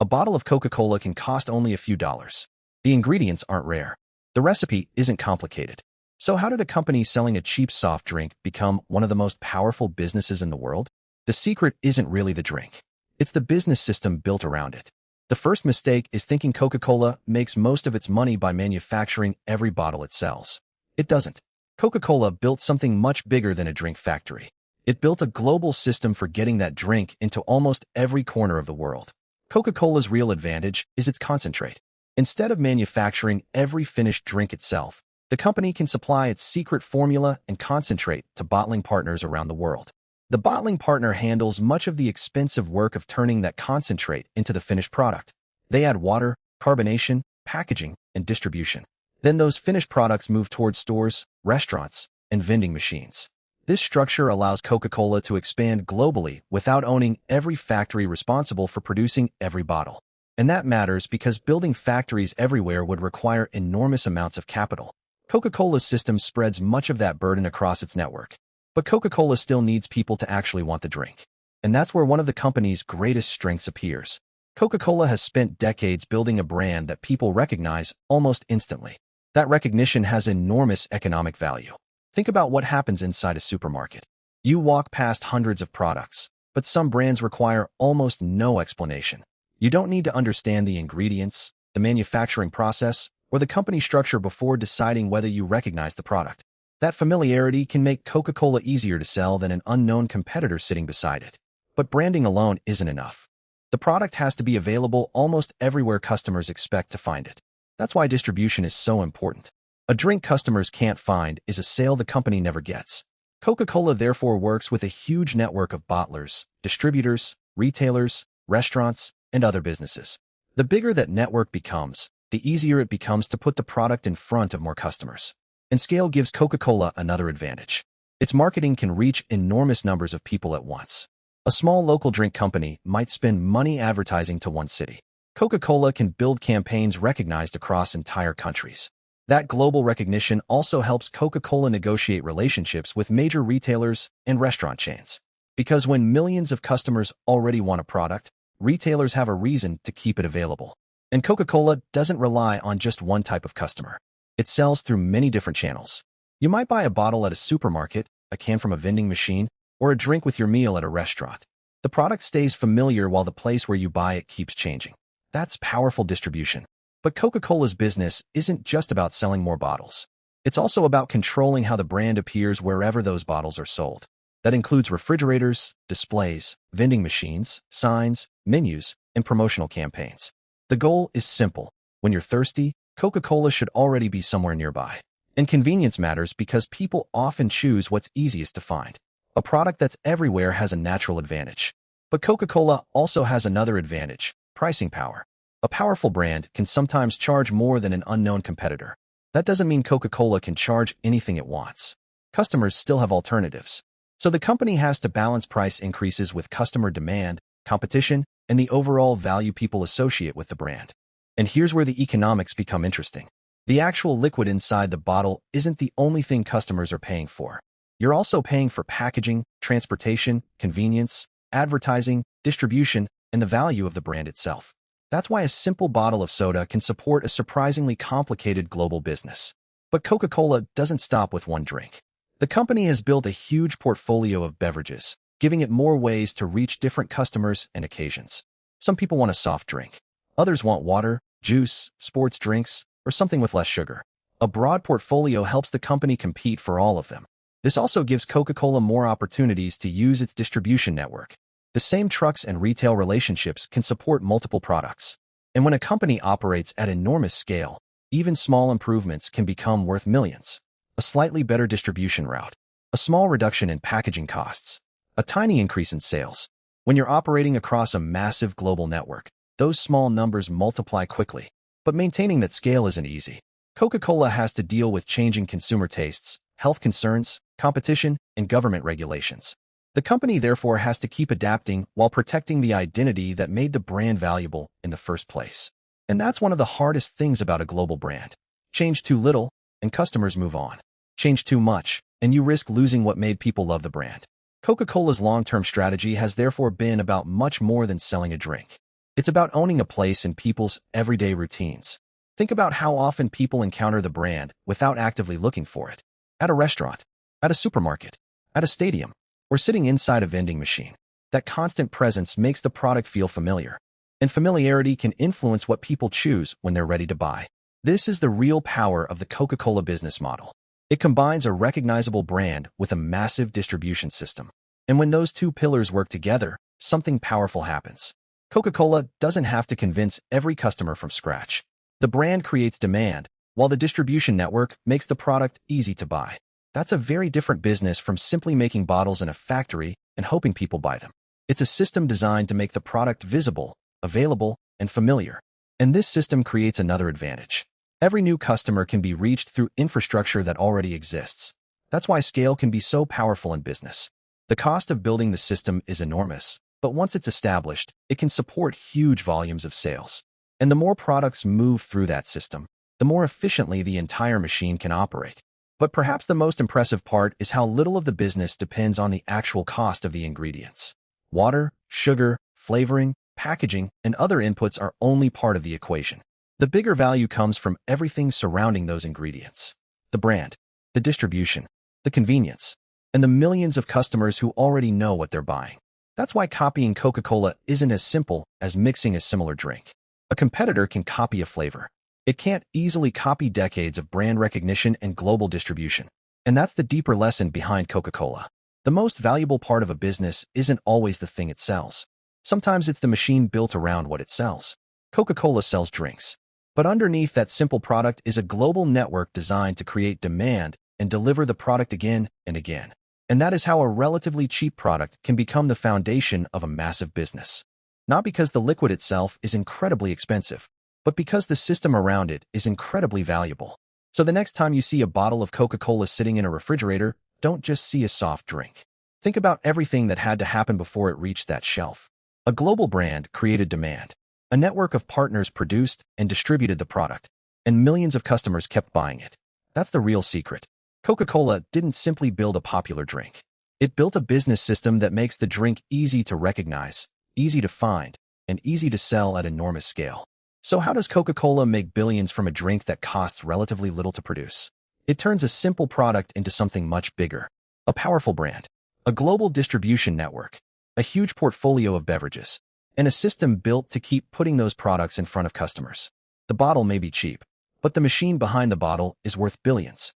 A bottle of Coca-Cola can cost only a few dollars. The ingredients aren't rare. The recipe isn't complicated. So how did a company selling a cheap soft drink become one of the most powerful businesses in the world? The secret isn't really the drink. It's the business system built around it. The first mistake is thinking Coca-Cola makes most of its money by manufacturing every bottle it sells. It doesn't. Coca-Cola built something much bigger than a drink factory. It built a global system for getting that drink into almost every corner of the world. Coca-Cola's real advantage is its concentrate. Instead of manufacturing every finished drink itself, the company can supply its secret formula and concentrate to bottling partners around the world. The bottling partner handles much of the expensive work of turning that concentrate into the finished product. They add water, carbonation, packaging, and distribution. Then those finished products move towards stores, restaurants, and vending machines. This structure allows Coca-Cola to expand globally without owning every factory responsible for producing every bottle. And that matters because building factories everywhere would require enormous amounts of capital. Coca-Cola's system spreads much of that burden across its network. But Coca-Cola still needs people to actually want the drink. And that's where one of the company's greatest strengths appears. Coca-Cola has spent decades building a brand that people recognize almost instantly. That recognition has enormous economic value. Think about what happens inside a supermarket. You walk past hundreds of products, but some brands require almost no explanation. You don't need to understand the ingredients, the manufacturing process, or the company structure before deciding whether you recognize the product. That familiarity can make Coca-Cola easier to sell than an unknown competitor sitting beside it. But branding alone isn't enough. The product has to be available almost everywhere customers expect to find it. That's why distribution is so important. A drink customers can't find is a sale the company never gets. Coca-Cola therefore works with a huge network of bottlers, distributors, retailers, restaurants, and other businesses. The bigger that network becomes, the easier it becomes to put the product in front of more customers. And scale gives Coca-Cola another advantage. Its marketing can reach enormous numbers of people at once. A small local drink company might spend money advertising to one city. Coca-Cola can build campaigns recognized across entire countries. That global recognition also helps Coca-Cola negotiate relationships with major retailers and restaurant chains. Because when millions of customers already want a product, retailers have a reason to keep it available. And Coca-Cola doesn't rely on just one type of customer. It sells through many different channels. You might buy a bottle at a supermarket, a can from a vending machine, or a drink with your meal at a restaurant. The product stays familiar while the place where you buy it keeps changing. That's powerful distribution. But Coca-Cola's business isn't just about selling more bottles. It's also about controlling how the brand appears wherever those bottles are sold. That includes refrigerators, displays, vending machines, signs, menus, and promotional campaigns. The goal is simple. When you're thirsty, Coca-Cola should already be somewhere nearby. And convenience matters because people often choose what's easiest to find. A product that's everywhere has a natural advantage. But Coca-Cola also has another advantage: pricing power. A powerful brand can sometimes charge more than an unknown competitor. That doesn't mean Coca-Cola can charge anything it wants. Customers still have alternatives. So the company has to balance price increases with customer demand, competition, and the overall value people associate with the brand. And here's where the economics become interesting. The actual liquid inside the bottle isn't the only thing customers are paying for. You're also paying for packaging, transportation, convenience, advertising, distribution, and the value of the brand itself. That's why a simple bottle of soda can support a surprisingly complicated global business. But Coca-Cola doesn't stop with one drink. The company has built a huge portfolio of beverages, giving it more ways to reach different customers and occasions. Some people want a soft drink. Others want water, juice, sports drinks, or something with less sugar. A broad portfolio helps the company compete for all of them. This also gives Coca-Cola more opportunities to use its distribution network. The same trucks and retail relationships can support multiple products. And when a company operates at enormous scale, even small improvements can become worth millions. A slightly better distribution route, a small reduction in packaging costs, a tiny increase in sales. When you're operating across a massive global network, those small numbers multiply quickly. But maintaining that scale isn't easy. Coca-Cola has to deal with changing consumer tastes, health concerns, competition, and government regulations. The company therefore has to keep adapting while protecting the identity that made the brand valuable in the first place. And that's one of the hardest things about a global brand. Change too little, and customers move on. Change too much, and you risk losing what made people love the brand. Coca-Cola's long-term strategy has therefore been about much more than selling a drink. It's about owning a place in people's everyday routines. Think about how often people encounter the brand without actively looking for it. At a restaurant, at a supermarket, at a stadium, or sitting inside a vending machine. That constant presence makes the product feel familiar. And familiarity can influence what people choose when they're ready to buy. This is the real power of the Coca-Cola business model. It combines a recognizable brand with a massive distribution system. And when those two pillars work together, something powerful happens. Coca-Cola doesn't have to convince every customer from scratch. The brand creates demand, while the distribution network makes the product easy to buy. That's a very different business from simply making bottles in a factory and hoping people buy them. It's a system designed to make the product visible, available, and familiar. And this system creates another advantage. Every new customer can be reached through infrastructure that already exists. That's why scale can be so powerful in business. The cost of building the system is enormous, but once it's established, it can support huge volumes of sales. And the more products move through that system, the more efficiently the entire machine can operate. But perhaps the most impressive part is how little of the business depends on the actual cost of the ingredients. Water, sugar, flavoring, packaging, and other inputs are only part of the equation. The bigger value comes from everything surrounding those ingredients. The brand, the distribution, the convenience, and the millions of customers who already know what they're buying. That's why copying Coca-Cola isn't as simple as mixing a similar drink. A competitor can copy a flavor. It can't easily copy decades of brand recognition and global distribution. And that's the deeper lesson behind Coca-Cola. The most valuable part of a business isn't always the thing it sells. Sometimes it's the machine built around what it sells. Coca-Cola sells drinks. But underneath that simple product is a global network designed to create demand and deliver the product again and again. And that is how a relatively cheap product can become the foundation of a massive business. Not because the liquid itself is incredibly expensive, but because the system around it is incredibly valuable. So the next time you see a bottle of Coca-Cola sitting in a refrigerator, don't just see a soft drink. Think about everything that had to happen before it reached that shelf. A global brand created demand. A network of partners produced and distributed the product, and millions of customers kept buying it. That's the real secret. Coca-Cola didn't simply build a popular drink. It built a business system that makes the drink easy to recognize, easy to find, and easy to sell at enormous scale. So how does Coca-Cola make billions from a drink that costs relatively little to produce? It turns a simple product into something much bigger. A powerful brand, a global distribution network, a huge portfolio of beverages, and a system built to keep putting those products in front of customers. The bottle may be cheap, but the machine behind the bottle is worth billions.